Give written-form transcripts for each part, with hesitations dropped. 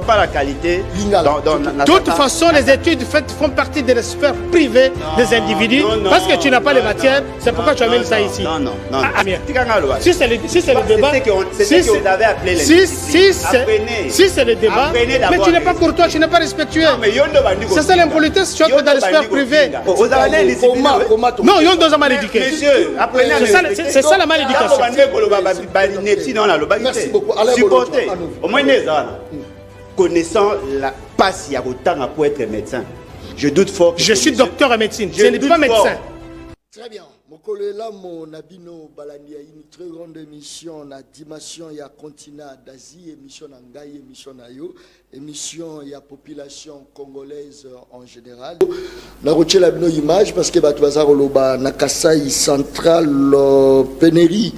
Pas la qualité. De toute façon, les études font partie de la sphère privée des individus. Parce que tu n'as pas les matières, c'est pourquoi tu amènes ça ici. Non. Si c'est le débat, si c'est le débat, mais tu n'es pas courtois, tu n'es pas respectueux. C'est ça l'impolitesse, tu es dans la sphère privée. Non, ils ont deux mal éduqués. C'est ça la malédication. Merci beaucoup. Au moins, connaissant la passe pour être médecin, je doute fort. Je suis docteur en médecine, je n'ai pas médecin. Très bien. Mokolela mon Nabino Balania, une très grande émission na dimension ya continent d'Asie, émission Nangaï, émission Nayo, émission ya population congolaise en général. Na roché la bino image parce que Batouazar Oloba na Kasai central Pénéri.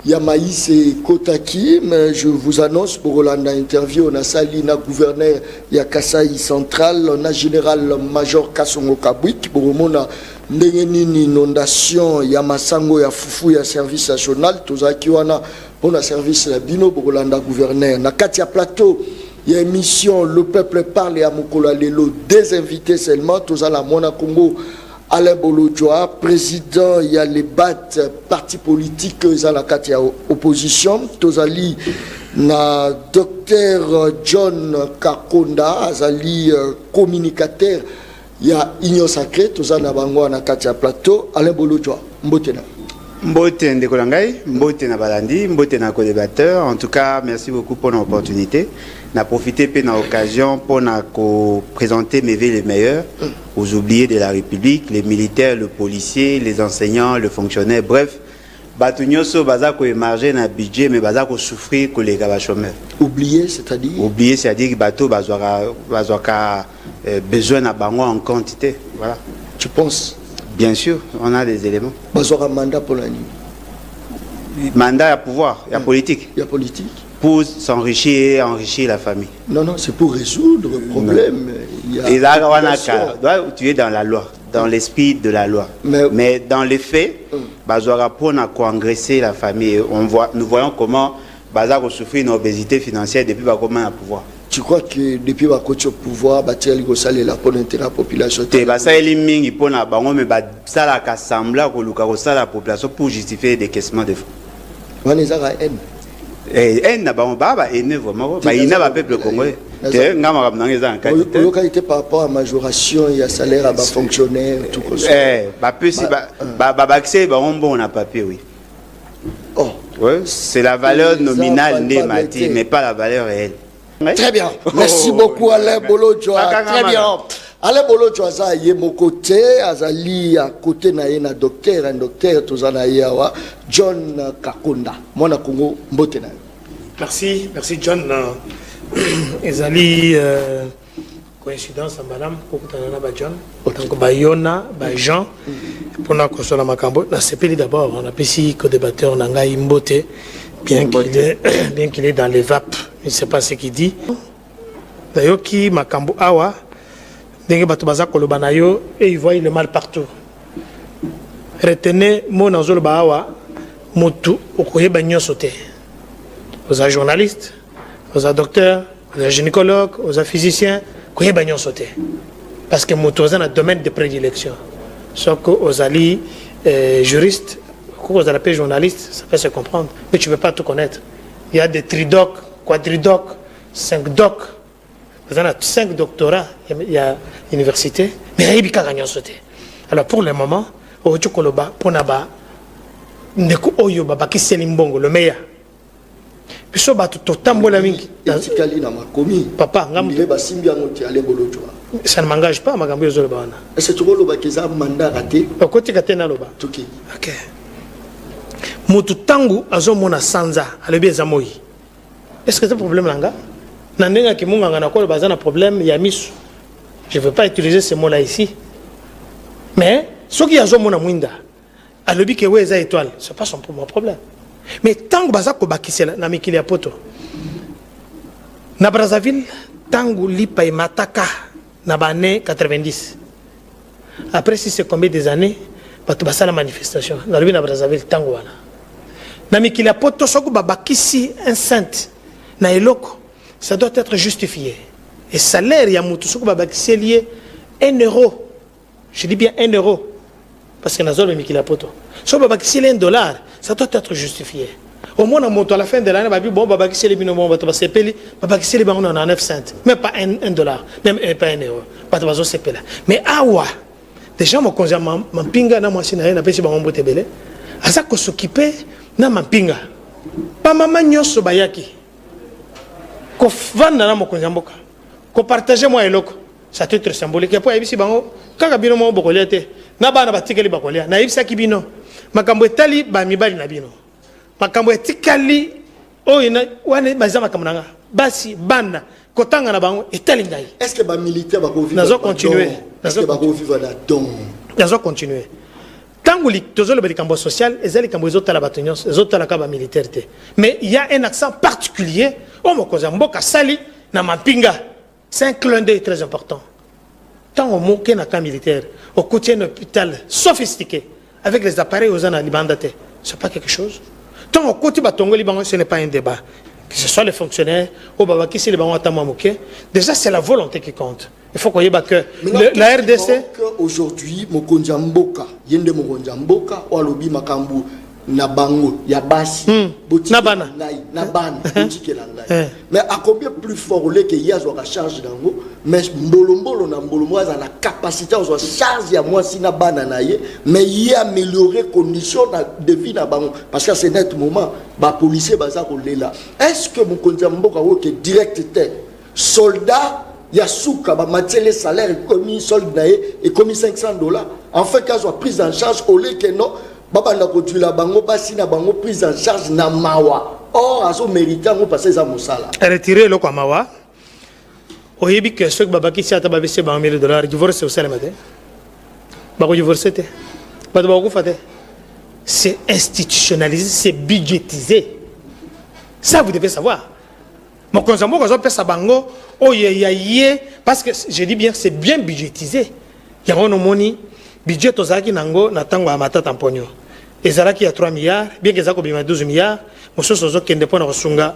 Il y a Maïs et Kotaki, mais je vous annonce pour Rolanda interview, on a sali na gouverneur, il y a Kasai central, on a général-major Kassongo Kabwik, pour on a Ndengenini inondation, il y a Massango, il y a Foufou, il y a service national, tout ça qui on a pour le service la bino pour Rolanda gouverneur. Na Katia Plateau, il y a émission Le peuple parle et à Mokola Lelo, des invités seulement, tout ça la Mona Congo. Alain Bolodjoa, président, il y a les BAT, parti politique, il y a la opposition. Tozali, na docteur John Kakonda, Azali, communicateur, il y a Union Sacrée, Tozali na bango na Katia Plateau. Alain Bolodjoa, mbotena. Mbotena de Kolangai, mbotena Balandi, mbotena co-débatteur. En tout cas, merci beaucoup pour l'opportunité. N'a profité de l'occasion pour présenter mes vœux les meilleurs aux oubliés de la République, les militaires, le policier, les enseignants, le fonctionnaire, bref, Batunyoso Bazako émarger dans le budget, mais Bazako souffrir que les gars chômeurs. Oublié, c'est-à-dire? Oublié, c'est-à-dire que Bato Bazaka besoin d'un bango en quantité. Voilà. Tu penses? Bien sûr, on a des éléments. Bazaka mandat pour l'année. Mandat à pouvoir, il y a politique. Il y a politique. Pour s'enrichir et enrichir la famille. Non, c'est pour résoudre le problème. Et là, tu es dans la loi, dans l'esprit de la loi. Mais dans les faits, pour engraisser la famille, nous voyons comment Bazar souffre d'une obésité financière depuis comment a pouvoir. Tu crois que depuis le pouvoir, il y a la population? Il y a la population pour justifier le décaissement de fonds. Et n'a pas vraiment il n'a pas peuple congolais. Par rapport à majoration, il y a salaire à fonctionnaire, tout ça. On a papier, oui. C'est la valeur nominale des matières, mais pas la valeur réelle. Très bien. Merci beaucoup Alain Bolodjoa. Très bien. Alain Bolodjoa, ça y est mon côté, Azali à côté na docteur, un docteur tozana yawa John Kakonda. Mona Congo mbotena. Merci John. Ezali coïncidence madame kokutana ba John. Donc ba Yona, ba Jean pour na kosola makambo. Na sepeli d'abord, on a pesi co-débatteur Nangai Mbote bien qu'il est dans les vapes. Je ne sais pas ce qu'il dit. D'ailleurs, qui makambo awa et il voit le mal partout. Retenez mon anzol bawa motu okoye banyo sauté. Aux journalistes, aux docteurs, aux gynécologues, aux physiciens, koye banyo sauté. Parce que motu est un domaine de prédilection. Sauf aux alliés juristes, aux alliés journalistes, ça peut se comprendre. Mais tu ne peux pas tout connaître. Il y a des tridocs, quadridocs, 5 docs. Vous avez 5 doctorats, il y a université, mais il y a des sauté. Alors pour le moment, au Tchokoloba, pour Naba, Neko Oyoba, Baki Selimbongo, le meilleur. Puis ça, tout tambola mingi. Papa, ça ne m'engage pas, ma gambe Zolobana. Est-ce que tu vois le mandat raté? Côté Katena Loba. Ok. Mutu tangu azomona sanza, alebi zamoyi. Est-ce que c'est un problème là? Je ne problème, il y a mis. Je ne veux pas utiliser ce mot-là ici. Mais, ce qui a un mwinda, à l'objet que vous avez étoile, ce n'est pas son problème. Mais tant que vous avez un peu de poto, na Brazzaville, tant que lipa et mataka, na l'année 90. Après, si c'est combien des années, vous avez la manifestation. Na Brazzaville, tant que na mikili poto, ce que vous avez enceinte, na eloko. ça doit être justifié. Et salaire, il y a Moutoussou qui est lié 1 euro. Je dis bien 1 euro. Parce que nous avons mis la poto. Si on a $1, ça doit être justifié. Au moins, à la fin de l'année, bon, on a 9 cents. Même pas $1, même pas 1 euro. Mais awa, déjà, mon conseil, ma pinga, na moi, si na pesi ba ngombo tebele. Asa ko s'occuper na ma pinga. Pas maman nyoso bayaki. Ko vanda na mon conseil mboka. Ko partager moi eloko. Ça peut être symbolique. Pour ebisi bango, kaka bino mo bokolia te. Na bana batikeli bakolia. Na ebisa ki bino. Makambo etali ba mibali na bino. Makambo etikali o ina wane bazama kamnanga. Basi bana kotanga na bango etali ngai. Est-ce que ba militaire ba ko vivre? Nazo continuer. Est-ce que ba ko vivre là don? Nazo continuer. Tango li tozolo be kambo social, ezali kambo ezota la batonyos, ezota la kaba militaire. Mais il y a un accent particulier o mokoza mboka sali na mapinga. C'est un clin d'œil très important. Tant au mot qu'un camp militaire, au côté d'un hôpital sophistiqué, avec les appareils aux analibandatés, ce n'est pas quelque chose. Tant au côté de Tongo Liban, ce n'est pas un débat. Que ce soit les fonctionnaires, au Babaki, si les Bangos déjà c'est la volonté qui compte. Il faut qu'on y ait que la RDC. Aujourd'hui, Mokonja Mboka, Yende Mokonja Mboka, ou Alobi Makambu, Nabango, Yabasi, Nabana, mais à combien plus fort que Yaz aura charge d'ango, mais Mbolombolo na Mbolomo a la capacité à charge ya moi si Nabana naie, mais y améliorer conditions de vie na bango parce que c'est net moment, ba policier baza ko lela. Est-ce que mon Mboka ou que direct soldat Yasuka ba matele salaire commis solde naie et commis $500 en fait qu'à soit prise en charge au lieu que non Baba na kotula bango basi na bango prise en charge na mawa. Or aso mérita ngo passer za mosala. Retirer le kwa mawa. Oyebi que ceux baba ki siata ba bese ba $1,000 divorce au salama te. Ba ko divorce te. Ba ba ko fate. C'est institutionnalisé, c'est budgétisé. Ça vous devez savoir. Mon consommo ko zo pesa bango oye parce que je dis bien c'est bien budgétisé. Il y a un moni budget tozaki nango na tango amata tamponyo ezalaki ya 3 milliards bien que zako bima 12 milliards mososo zo kende pona kosunga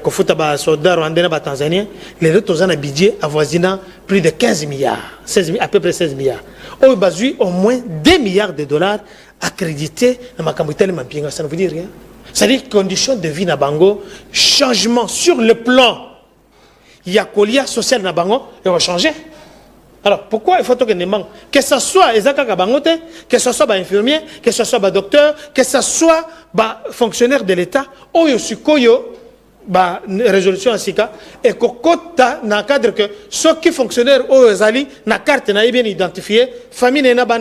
ko futa ba soldat rwandais ba tanzanien les autres tozana budget avoisinant plus de 15 milliards 16 à peu près 16 milliards au bazui au moins 2 milliards de dollars accrédités na makambo tele mapinga. Ça ne veut dire rien. C'est-à-dire conditions de vie na bango, changement sur le plan il y a colia social na bango et va changer. Alors, pourquoi il faut que ce soit les bangote, que ce soit les infirmiers, que ce soit les docteurs, que ce soit les fonctionnaires de l'État, ou la résolution en Sika, et que dans le cadre que ceux qui fonctionnaires ou les alliés, la carte n'a bien identifiée, famille n'a pas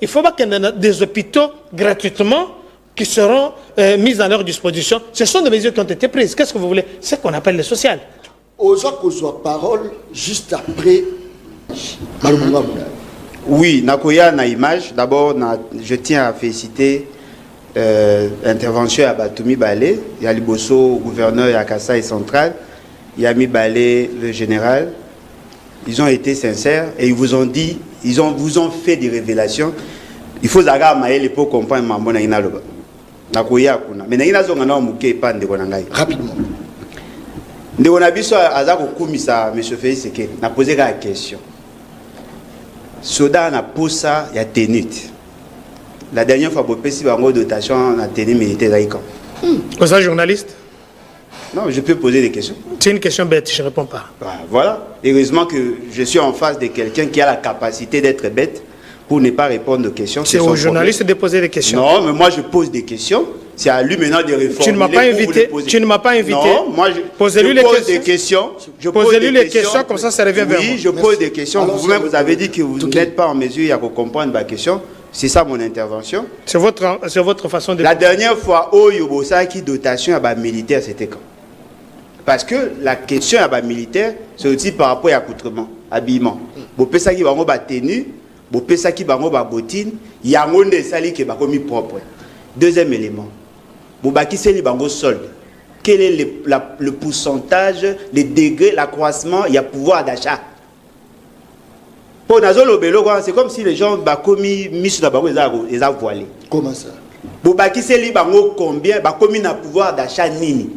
il faut qu'il y ait des hôpitaux gratuitement qui seront mis à leur disposition. Ce sont des mesures qui ont été prises. Qu'est-ce que vous voulez? C'est ce qu'on appelle le social. Aux gens qui ont parole juste après. Oui, Nakoya na image. D'abord, je tiens à féliciter l'intervention à Batoumi Balé, il y a Liboso, gouverneur et à Kassai central, il y a Mi Balé, le général. Ils ont été sincères et ils vous ont dit, vous ont fait des révélations. Il faut zaga maël pour comprendre mambo na inaloba. Nakoya kuna. Mais na inazo ngana muke pa ndeko na ngai. Rapidement. Ndeko na biso azako kumisa monsieur Félix Seke. Na poser la question. Soda na posa ya tenute. La dernière fois bopesi bango dotation na tenue militaire laïque. Vous êtes journaliste? Non, je peux poser des questions. C'est une question bête, je ne réponds pas. Voilà. Heureusement que je suis en face de quelqu'un qui a la capacité d'être bête pour ne pas répondre aux questions. C'est aux journalistes de poser des questions. Non, mais moi je pose des questions. C'est à lui maintenant de répondre. Tu ne m'as pas invité. Tu ne m'as pas invité. Non, moi je pose des questions. Posez-lui les questions, comme ça revient vers vous. Oui, je pose des questions. Vous-même, vous avez dit que vous n'êtes pas en mesure de comprendre ma question. C'est ça mon intervention. C'est votre façon de... La dernière fois, au Yobosa, qui dotation à militaire, c'était quand? Parce que la question à militaire, c'est aussi par rapport à l'accoutrement, habillement. Bopesa qui va en tenue, bopesa qui va en bottine, il y a un monde sali qui va commis propre. Deuxième élément, bobaki c'est les bangos soldes. Quel est le pourcentage, les degrés, l'accroissement, il y a pouvoir d'achat. Pour Nazolo Belo, c'est comme si les gens ont commis mis sur la bango et ont voilé. Comment ça? Bobaki c'est les bangos combien, commis un pouvoir d'achat nini.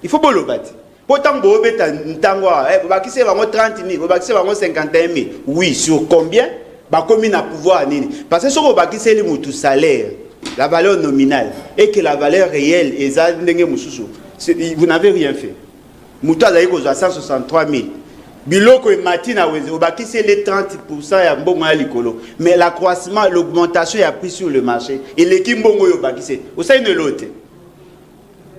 Il faut pas le battre. Pourtant, vous avez 30 000, vous avez 51 000. Oui, sur combien? Combien de pouvoir? Parce que si vous avez le salaire, la valeur nominale, et que la valeur réelle est vous n'avez rien fait. Vous avez 163 000. Biloko et Matina, vous avez les 30%, mais l'accroissement, l'augmentation a pris sur le marché. Et l'équipe vous savez une l'autre.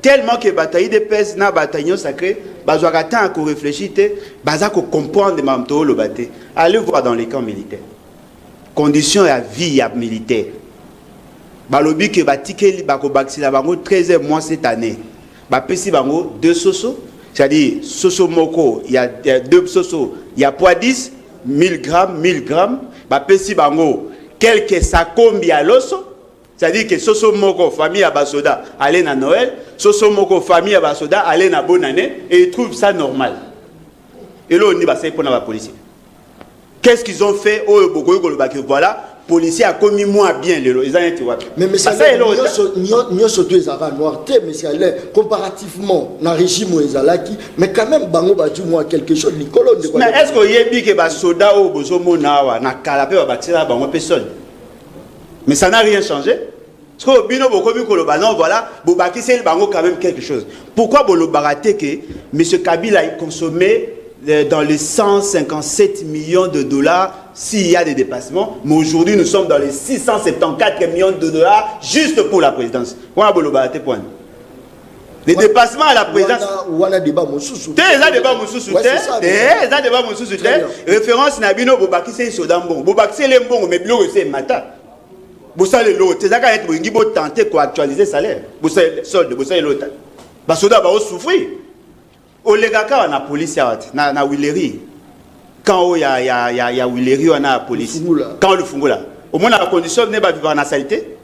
Tellement que bataille de pèse na bataillon sacré, bazo attend à réfléchir, baza ko comprendre mamto le baté. Allez voir dans les camps militaires. Conditions à vie militaire. Balobi que batike bako baxila bango 13 mois cette année. Ba pesi bango 2 soso, c'est-à-dire soso moko, il y a 2 soso, il y a poids 10, 1000 grammes, 1000 grammes, ba pesi bango quelques sakombi à l'osso. C'est-à-dire que Soso Moko, famille à Basoda, allait à Noël, Soso Moko, famille à Basoda, allait à bonne année, et ils trouvent ça normal. Et là, on y va, c'est pour la police. Qu'est-ce qu'ils ont fait? Oh, voilà, les policiers ont commis moins bien. Mais ça, nous sommes noirs, mais c'est comparativement dans le régime Ezalaki, mais quand même, bango ba du moins quelque chose. Mais est-ce que vous avez dit que Basoda ou Bozomo na kalapé va bâtir la bango personne? Mais ça n'a rien changé. Parce que Bino Bokobi Kolobanon, voilà, Bobaki c'est le bango quand même quelque chose. Pourquoi Bolobaraté que M. Kabila a consommé dans les 157 millions de dollars s'il y a des dépassements, mais aujourd'hui nous sommes dans les 674 millions de dollars juste pour la présidence. Comment Bolobaraté point? Les dépassements à la présidence. On a débat mon sous-sous. Référence Nabino Bobaki c'est Sodambon. Bobaki c'est l'embon, mais Bilo c'est Mata. Vous savez l'autre, c'est ça qu'il faut tenter d'actualiser le salaire. Vous savez solde, vous savez l'autre. Parce que vous souffrir. Au Legaka, on a la police, on a Willery. Quand il y a Willery, on a la police. Quand le Fungula. Au moins, la condition n'est pas vivre en saleté.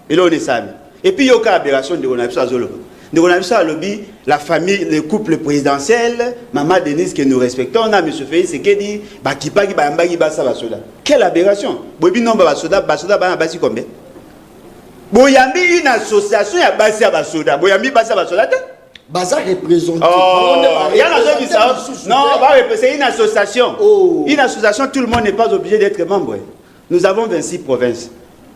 Et là, on est ça. Et puis, il y a une aberration de l'Onabissa Zolo. De l'Onabissa Lobby, la famille, le couple présidentiel, Maman Denise que nous respectons, on a M. Félix qui dit Bakipagi, Bambagi, Bassa Basoda. Quelle aberration! Bobi non, Basoda, Basoda, Basi combien? Boyambi, une association, il y a Bassa Basoda. Boyambi, Bassa Basoda. Baza représenté. Oh, il y a non, c'est une association. Oh. Une association, tout le monde n'est pas obligé d'être membre. Nous avons 26 provinces.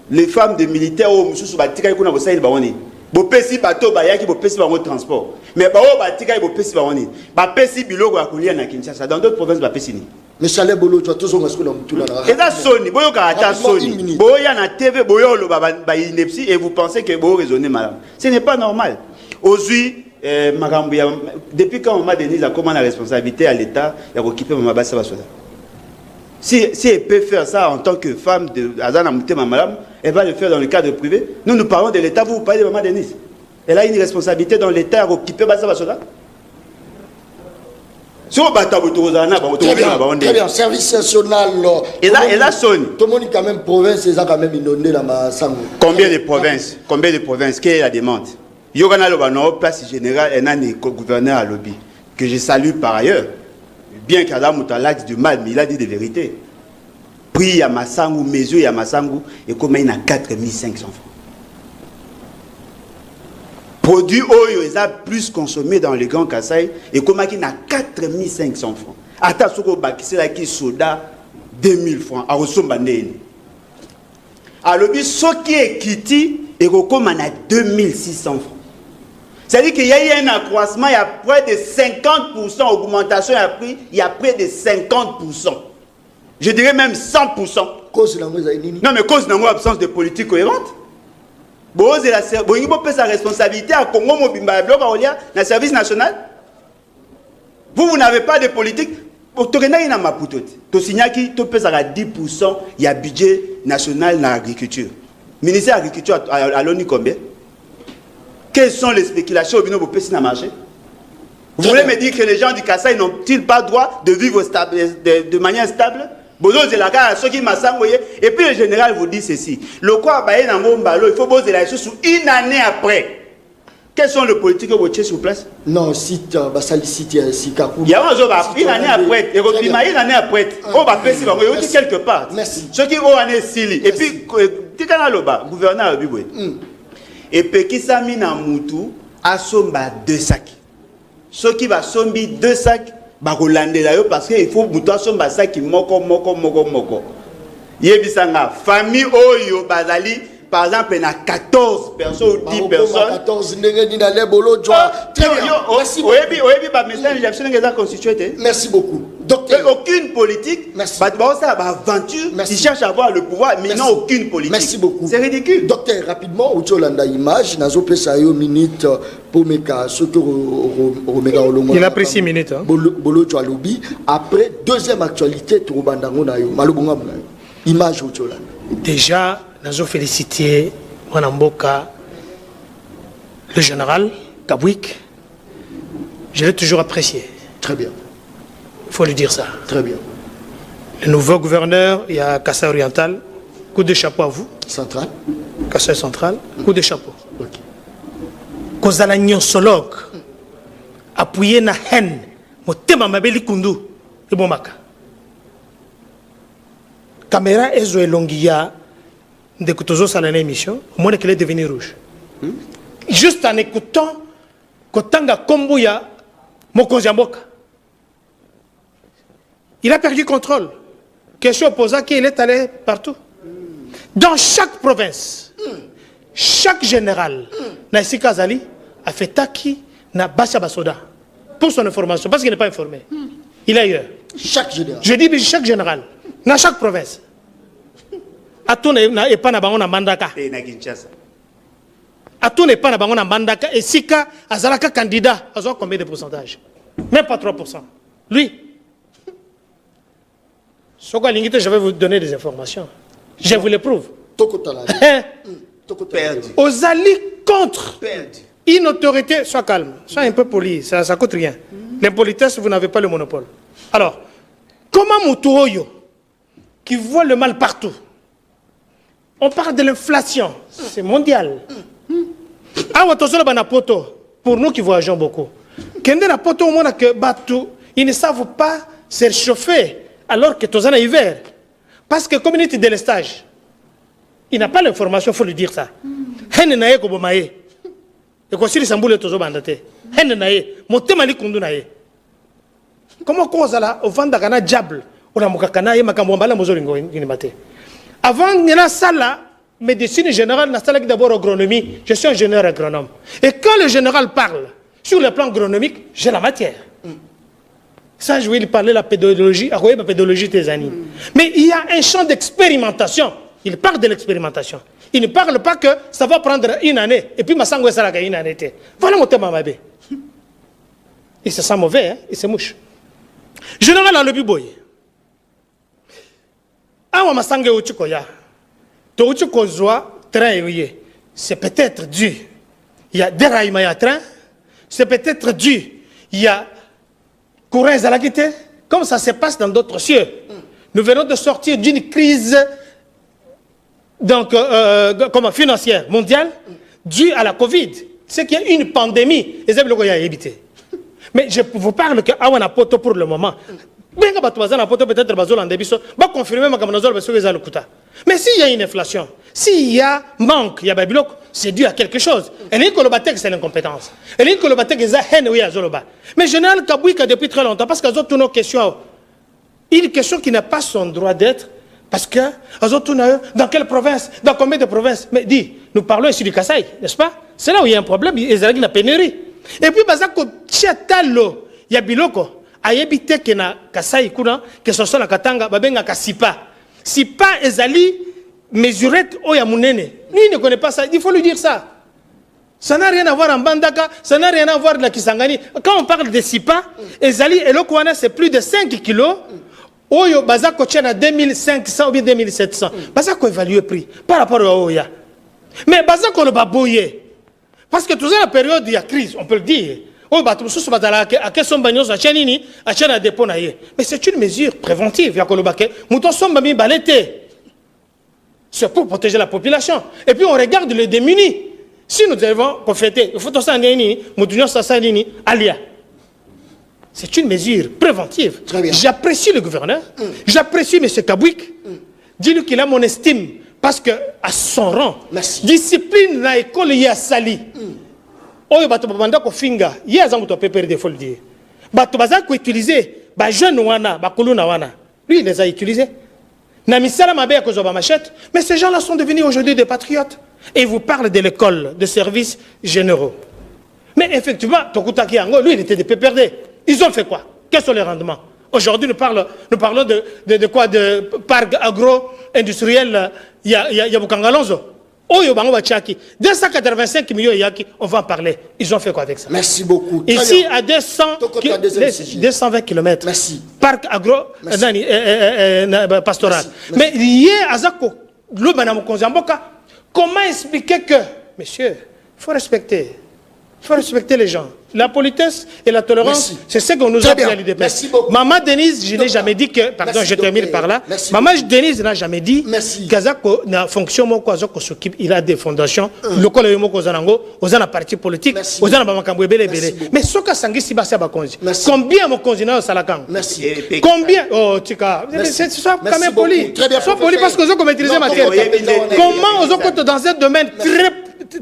Les femmes de militaires, oh, M. Soubatika, il y a des gens. Bopesi bateau bayaki bopesi bango transport mais bao batika bopesi bango ni bapesi biloko ya kolia na Kinshasa dans d'autres provinces bapesi ni mais Saleh Bolo tu toujours est-ce que l'on tout là et ça Sony boyo karata Sony boya na TV boyo lo ba inepsi et vous pensez que boyo raisonner madame ce n'est pas normal aujourd'hui depuis quand Maman Denise a comment la responsabilité à l'état ya occuper Maman Bassa Basoda si elle peut faire ça en tant que femme de Azana Moutema Madame, elle va le faire dans le cadre privé. Nous parlons de l'État, vous parlez de Maman Denise. Elle a une responsabilité dans l'État à occuper Bassa Basoda. Très bien, service national. Et là, Sony. Tout le monde est quand même province, et ça quand même inondé dans ma sangue. Combien de provinces? Combien de provinces? Quelle est la demande? Yogana Lobano, place générale, et un gouverneur à lobby, que je salue par ailleurs. Bien qu'Adam Moutala dit du mal, mais il a dit des vérités. Prix à Massangu, mesure à Massangu, et comme il y a 4500 francs. Produit Oyo, ils ont plus consommé dans les grands Kassai, et comme il y a 4500 francs. Attends, ce que là qui soda 2000 francs, à Rosombandé. Alors, ce qui est quitté, et comme il y a 2600 francs. C'est-à-dire qu'il y a eu un accroissement, il y a près de 50% augmentation à prix, il y a près de 50%. Je dirais même 100%. Non, mais cause de l'absence de politique cohérente. Vous avez sa responsabilité à Congo Mobimba Bloc dans le service national. Vous n'avez pas de politique. Vous avez à 10%, il y a budget national dans l'agriculture. Le ministère de l'Agriculture à l'ONU combien? Quelles sont les spéculations au na marché? Vous voulez me dire que les gens du Kassai n'ont-ils pas droit de vivre de manière stable? Et puis le général vous dit ceci. Le quoi il faut poser la chose une année après. Quelles sont les politiques que vous avez sur place? Non, site, il y a une année après. Une année après. On va faire quelque part. Merci. Ce qui ont année Sili. Et puis, gouverneur Biboué. Et puis, qui s'est mis dans Moutou, à Somba 2 sacs. ceux qui va sombi 2 sacs ba rolande là parce que il faut muto somba sac moko. Yebisanga famille oyo bazali par exemple na 14 personnes ou 10 personnes 14 ndenge na lebolo joa. Merci beaucoup. Docteur, aucune politique, ça aventure, ils cherchent à avoir le pouvoir, mais non aucune politique. Merci beaucoup. C'est ridicule. Docteur, rapidement, au Tcholanda image, nazo pesa yo minute pour meka il a pris 6 minutes. Bolo Tchalobi. Après, deuxième actualité, Toubandango na yo, malubunga na yo. Image au Tcholanda. Déjà, nazo féliciter Wanamboka, le général Kabouik. Je l'ai toujours apprécié. Très bien. Il faut lui dire ça. Très bien. Le nouveau gouverneur, il y a Kassai Oriental. Coup de chapeau à vous. Central. Kassai Central. Coup de chapeau. Ok. Kozala nyonsologue. Appuyé na haine. Motema mabeli kundu. Et bon maka. Caméra ezo elongia. De kutozo salana émission. Au moins qu'elle est devenue rouge. Juste en écoutant. Kotanga kombuya. Mokonziamboka. Il a perdu contrôle. Question opposée qu'il est allé partout. Dans chaque province, chaque général, Naïsi Kazali, a fait taki na Basha Basoda. Pour son information, parce qu'il n'est pas informé. Il est ailleurs. Chaque général. Je dis chaque général, dans chaque province. Atou n'est pas na Mandaka. Atou n'est pas na Mandaka. Et Sika, Azalaka candidat, a combien de pourcentage? Même pas 3%. Lui. Je vais vous donner des informations. Je vous les prouve. Perdu. Aux alliés contre une autorité, sois calme, sois un peu poli, ça ne coûte rien. L'impolitesse, vous n'avez pas le monopole. Alors, comment Moutouoyo, qui voit le mal partout, on parle de l'inflation, c'est mondial. Pour nous qui voyageons beaucoup, ils ne savent pas se réchauffer. Alors que tous en hiver. Parce que communauté de l'estage, il n'a pas l'information, il faut lui dire ça. Henne nae ko bomae. Et ko siri sambule tozo bandate. Henne nae, motemali kundu nae. Comment cause là au vent d'agana diable, on a mokakana et makambo mbala mozolingo inimate. Avant il y a sala médecine générale, na sala d'abord agronomie, je suis ingénieur agronome. Et quand le général parle sur le plan agronomique, j'ai la matière. Ça, je vais parler de la pédologie, la pédologie des animaux. Mais il y a un champ d'expérimentation. Il parle de l'expérimentation. Il ne parle pas que ça va prendre une année. Et puis, ma sangue sera une année. Voilà mon thème à ma baie. Il se sent mauvais, hein? Il se mouche. Général à l'obiboy. Ah, ma sangue au chikoya. To chikozoa, train c'est peut-être dû. Il y a déraillement à train. C'est peut-être dû. Il y a courant Zalakité, comme ça se passe dans d'autres cieux. Nous venons de sortir d'une crise donc, financière mondiale due à la Covid. C'est qu'il y a une pandémie. Mais je vous parle que Awana Poto pour le moment. Peut-être confirmer mais s'il y a une inflation, s'il y a manque, il y a Babilok, c'est dû à quelque chose. Et l'Incolobate, c'est l'incompétence. Et l'Incolobate, c'est la haine, oui, à Zoloba. Mais général Kabouika, depuis très longtemps, parce qu'à toutes nos questions, une question qui n'a pas son droit d'être, parce que, dans quelle province, dans combien de provinces? Mais dis, nous parlons ici du Kassai, n'est-ce pas? C'est là où il y a un problème, il y a une pénurie. Et puis, Bazako, Tchatalo, il y a Biloko. Ayebite ke na Kasai kuna que ce soit la Katanga babenga kasipa sipa ezali mesurette oya munene lui ne connaît pas ça, il faut lui dire ça n'a rien à voir en Bandaka, ça n'a rien à voir de la Kisangani. Quand on parle de sipa ezali elokwana c'est plus de 5 kilos oyo bazako tchana 2500 ou bien 2700 bazako évaluer prix par rapport à oya mais bazako le baboye parce que toujours la période il y a crise on peut le dire. Mais c'est une mesure préventive. C'est pour protéger la population. Et puis on regarde les démunis. Si nous devons profiter, c'est une mesure préventive. J'apprécie le gouverneur, j'apprécie M. Kabouik. Dis-lui qu'il a mon estime parce que à son rang, discipline na école y a sali. oyo bato babanda ko finga ye azangu to PPRD faut le dire bato baza ko utiliser ba jeune wana ba kuluna wana lui il les a utilisés na misala mabe ya kozo ba machette mais ces gens-là sont devenus aujourd'hui des patriotes et ils vous parlent de l'école de services généraux mais effectivement Tokutaki Yango lui il était des PPRD ils ont fait quoi quels sont les rendements aujourd'hui nous parlons de quoi de parc agro-industriel il y a Bukangalonzo. Oyo bango bachaki 285 millions yaki, on va en parler. Ils ont fait quoi avec ça? Merci beaucoup. Ici à 220 km. Merci. Parc agro pastoral. Mais hier Azako, comment expliquer que monsieur, faut respecter les gens. La politesse et la tolérance, c'est ce qu'on nous a appris à l'IDPS. Maman Denise, je n'ai jamais dit que... Pardon, je termine par là. Maman Denise n'a jamais dit qu'Azako n'a fonction, il a des fondations. Le collègue Mokozanango, aux a parti politique, aux a mais ce que Sangi Sibasa Bakonzi. Combien mon consulat au Salakang? Combien? Oh, Tika. Sois quand même poli. Sois poli parce que vous avez maîtrisé ma tête. Comment vous avez dans un domaine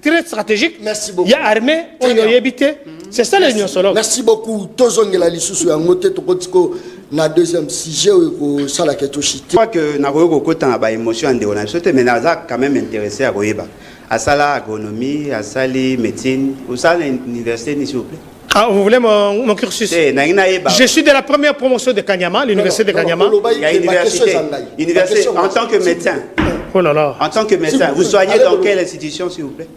très stratégique, il y a armée, on y a habité. C'est ça l'union solo. Merci beaucoup. Tozongela lisusu ya ngote tokotiko na deuxième sujet au sala ketoshi. Je crois que na koyoko kota na ba émotion ndéona sote mais naza quand même intéressé à koyeba. À sala agronomie, à sali médecine, au sala université s'il vous plaît. Ah, vous voulez mon cursus? Je suis de la première promotion de Kanyama, l'université de Kanyama. Il y a université en tant que médecin. Oh là là. En tant que médecin, vous soignez dans quelle institution s'il vous plaît?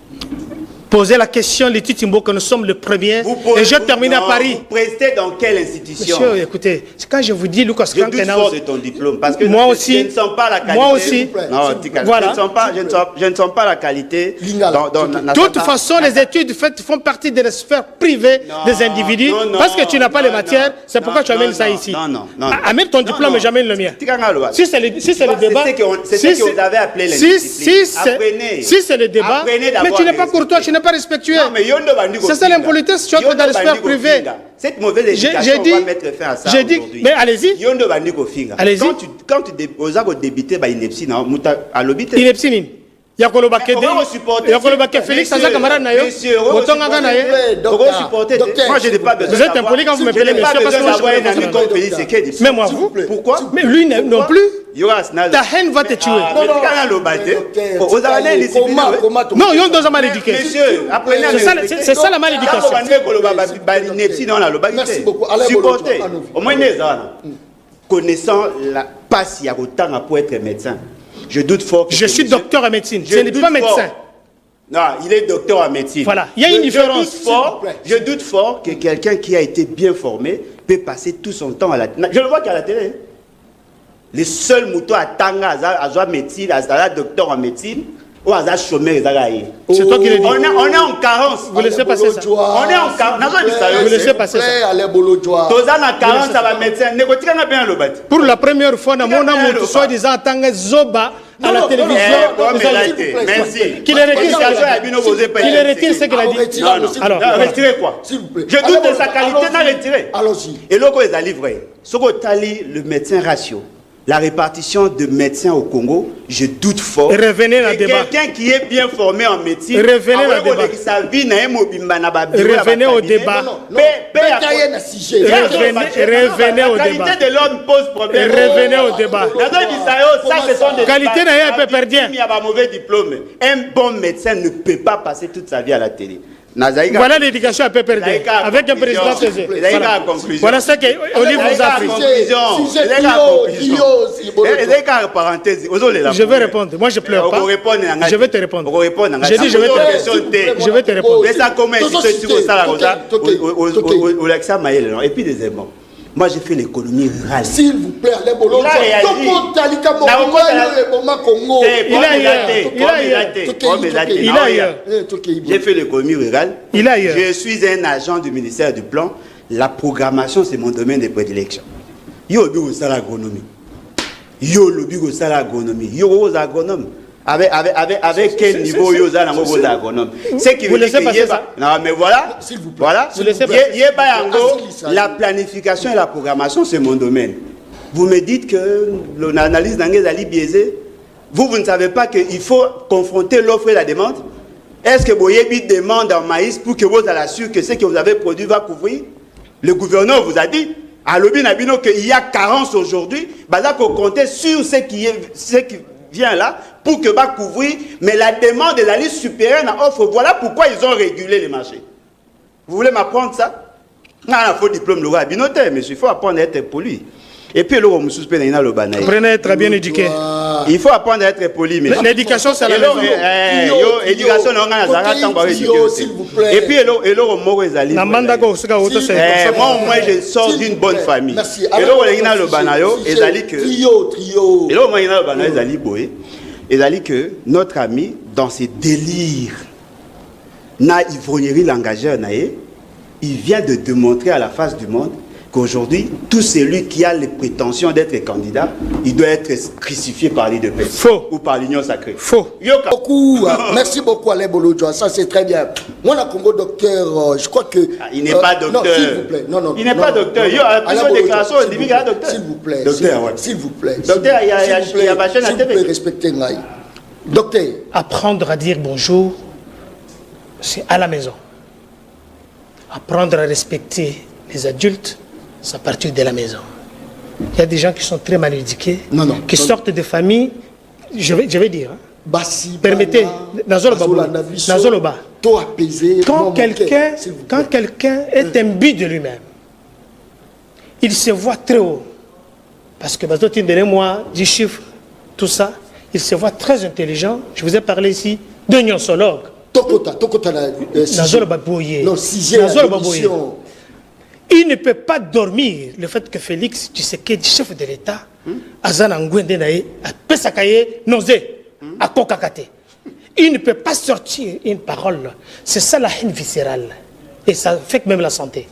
Posez la question, les Titimbo, que nous sommes le premier. Et je termine à Paris. Vous prestez dans quelle institution? Monsieur, écoutez, quand je vous dis, Lucas Frank, je doute fort de ton diplôme. Parce que moi aussi, je ne sens pas la qualité. Moi aussi. Non, voilà. Je ne sens pas la qualité. De toute façon, les études font partie de la sphère privée des individus. Parce que tu n'as pas les matières, c'est pourquoi tu amènes ça ici. Non. Amène ton diplôme, mais j'amène le mien. Si c'est le débat. C'est ce que vous avez appelé l'indiscipline. Si c'est le débat, mais tu n'es pas courtois, tu n'es pas respectueux. C'est ça l'impolitesse, tu entres dans le sphère privé. Cette mauvaise éducation, on va mettre fin à ça aujourd'hui. Mais allez-y. Allez-y. Quand tu déposes à débuter, il y a à l'obité. Il y a Félix, ça camarade nayo. Moi je n'ai pas besoin. Vous êtes impoli quand vous m'appelez monsieur parce que moi je. Mais moi vous. Pourquoi? Mais lui non plus. Ta haine va te tuer. Non, ils ont deux mal éduqués. C'est ça la malédication. Merci beaucoup. Supporter. Au moins, connaissant la passe pour être médecin. Je doute fort. Je suis docteur en médecine. Je n'ai pas médecin. Non, il est docteur en médecine. Voilà, il y a une différence. Je doute fort que quelqu'un qui a été bien formé peut passer tout son temps à la télé. Je le vois qu'à la télé. Les seuls moutons à Tanga, à médecine, à docteur en médecine, ou à chômeur, c'est toi qui le dis. On est en carence. Vous laissez passer ça. On est en carence. Vous laissez passer ça. Pour la première fois, dans mon amour, soi-disant, Tanga Zoba à la télévision. Merci. Qu'il retire ce qu'il a dit. Alors, retirez quoi? Je doute de sa qualité, n'a retiré. Allons-y. Et là, ils ont livré. Ce que le médecin ratio. La répartition de médecins au Congo, je doute fort. Revenez dans le débat. Quelqu'un qui est bien formé en médecine, revenez dans le débat. Revenez au débat. Revenez au débat. La qualité de l'homme pose problème. Revenez au débat. Qualité n'a pas perdu. Il y a un mauvais diplôme. Un bon médecin ne peut pas passer toute sa vie à la télé. Voilà l'éducation à peu perdu avec un président CG. Voilà ce que Olive vous a pris. Je vais répondre. Moi je pleure pas. Je vais te répondre. J'ai dit je vais te répondre. Et puis deuxièmement, moi j'ai fait l'économie rurale. S'il vous plaît, allez bolo. Il a ailleurs. J'ai fait l'économie rurale. Il a ailleurs. Je suis un agent du ministère du Plan. La programmation, c'est mon domaine de prédilection. Yo le ça l'agronomie. Yo le ça l'agronomie. Yo aux agronomes. Avec quel niveau yo za nango aux agronomes. C'est qui vous laissez passer ça. Non mais voilà. Voilà. La planification et la programmation, c'est mon domaine. Vous me dites que l'analyse d'Angers Ali biaisé. Vous ne savez pas qu'il faut confronter l'offre et la demande. Est-ce que Boyebi demande en maïs pour que vous assurez que ce que vous avez produit va couvrir? Le gouverneur vous a dit, à Lobi Nabino, qu'il y a carence aujourd'hui, bah qu'on comptait sur ce qui vient là pour que va couvrir, mais la demande de la liste supérieure à offre, voilà pourquoi ils ont régulé les marchés. Vous voulez m'apprendre ça? Non, il faut diplôme le roi binotaire, mais il faut apprendre à être poli. Et puis, apprenez à être bien éduqué. Il faut apprendre à être poli. L'éducation, c'est la maison. S'il vous plaît. Et puis, moi, je sors d'une bonne famille. Et que notre ami, dans ses délires, na ivrognerie langageur, il vient de démontrer à la face du monde qu'aujourd'hui, tout celui qui a les prétentions d'être candidat, il doit être crucifié par l'IDPS. Faux. Ou par l'Union sacrée. Faux. Merci beaucoup, Alain Bolodjoa. Ça, c'est très bien. Moi, le Congo docteur, je crois que... il n'est pas docteur. Non, s'il vous plaît. Non, il n'est pas docteur. Il y a plusieurs déclarations. S'il vous plaît. Docteur, ouais. S'il vous plaît. Docteur, il y a ma chaîne à TV. S'il vous plaît, respectez Ngaï. Docteur. Apprendre à dire bonjour, c'est à la maison. Apprendre à respecter les adultes, c'est à partir de la maison. Il y a des gens qui sont très mal éduqués, qui sortent de familles, je vais dire, hein. Permettez, Nazoloba, quand quelqu'un est imbu de lui-même, il se voit très haut. Parce que, donnez-moi 10 chiffres, tout ça, il se voit très intelligent. Je vous ai parlé ici de nyonsologue. Il ne peut pas dormir le fait que Félix Tshisekedi, chef de l'État, il ne peut pas sortir une parole. C'est ça la haine viscérale. Et ça affecte même la santé.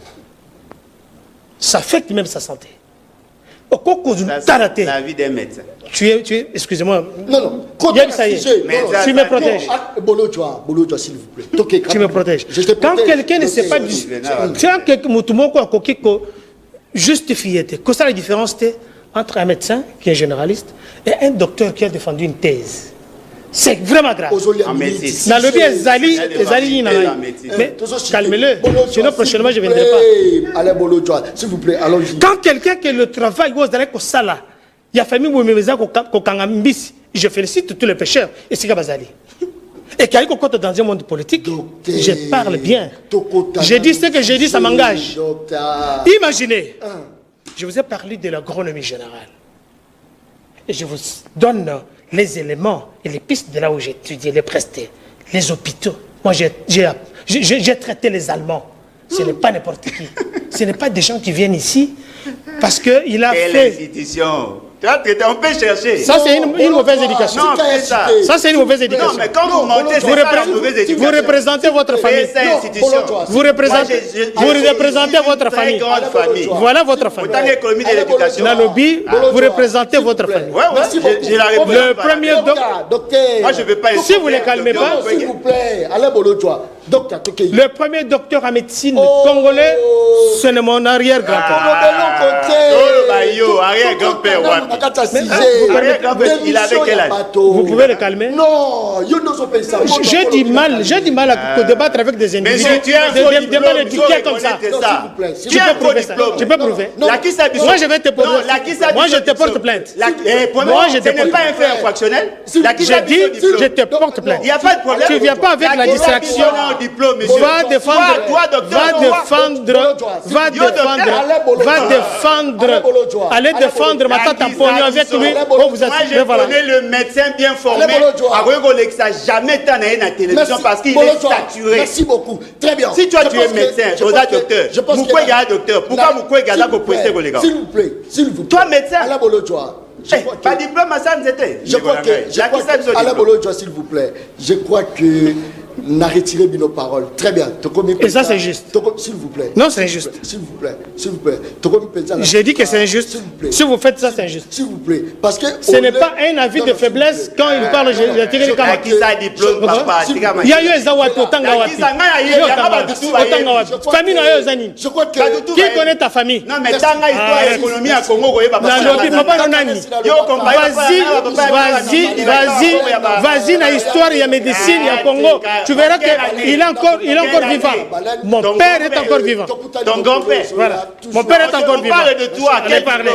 Ça affecte même sa santé. La vie des médecins. Excusez-moi. Non. Ça y est. Tu me protèges. Bolodjoa, s'il vous plaît. Tu me protèges. Quand quelqu'un ne sait pas justifier, que ça la différence entre un médecin qui est généraliste et un docteur qui a défendu une thèse. C'est vraiment grave. Mais calmez-le. Sinon, prochainement, je ne viendrai pas. Allez, Bolodjoa, s'il vous plaît, allons-y. Quand quelqu'un qui le travail, il y a famille je félicite tous les pêcheurs. Et c'est Gabazali. Et quand il est dans un monde politique, je parle bien. Je dis ce que je dis, ça m'engage. Imaginez, je vous ai parlé de l'agronomie générale. Et je vous donne les éléments et les pistes de là où j'ai étudié, les prestés, les hôpitaux. Moi, j'ai traité les Allemands. Ce n'est pas n'importe qui. Ce n'est pas des gens qui viennent ici parce qu'il a fait... Institution. On peut chercher. Ça, c'est une mauvaise éducation. Non, ça, c'est une mauvaise éducation. Non, mais quand vous montez, vous représentez votre famille. Vous représentez votre famille. Voilà votre famille. Nalobi, vous représentez votre famille. J'ai la réponse. Le premier docteur. Moi, je ne veux pas. Si vous ne les calmez pas. S'il vous plaît, Alain Bolodjoa. Le premier docteur en médecine congolais, ce n'est mon arrière-grand-père. Arrière-grand-père, il avait quel âge? Vous pouvez le calmer? Non, j'ai du mal à débattre avec des individus. Mais tu as des débats éduqués comme ça. Tu peux prouver ça. Tu peux prouver. Moi, je vais te porter. Moi, je te porte plainte. Moi, je te porte pas un fait infractionnel. J'ai dit, je te porte plainte. Il n'y a pas de problème. Tu ne viens pas avec la distraction. Va défendre allez défendre ma tante Pognon avec lui. Moi, je connais le médecin bien formé. Ça jamais été dans la télévision parce qu'il est saturé. Merci beaucoup. Très bien. Si toi tu es médecin, tu es docteur. Pourquoi il y a un docteur? Pourquoi il y a un prester les gars? S'il vous plaît. Toi médecin. Alain Bolodjoa. Pas diplôme à ça, c'était. Je crois que Alain Bolodjoa, s'il vous plaît. Je crois que n'a retiré nos paroles. Très bien. Et ça, c'est juste. S'il vous plaît. Non, c'est injuste. S'il vous plaît. S'il vous plaît. J'ai dit que c'est injuste. Si vous faites ça, c'est injuste. S'il vous plaît. Parce que ce n'est pas un avis de faiblesse quand il parle. J'ai tiré le camarade. Il y a eu un zawat au Tangawapi. Famille n'a eu un. Je crois que. Qui connaît ta famille? Non, mais Tanga, histoire de l'économie à Congo, vas-y, na histoire, il y a médecine, il y a Congo. tu verras qu'il est encore vivant. Mon père est encore vivant. Ton grand-père. Voilà. Mon père est encore vivant. On parle de toi. Allez parler.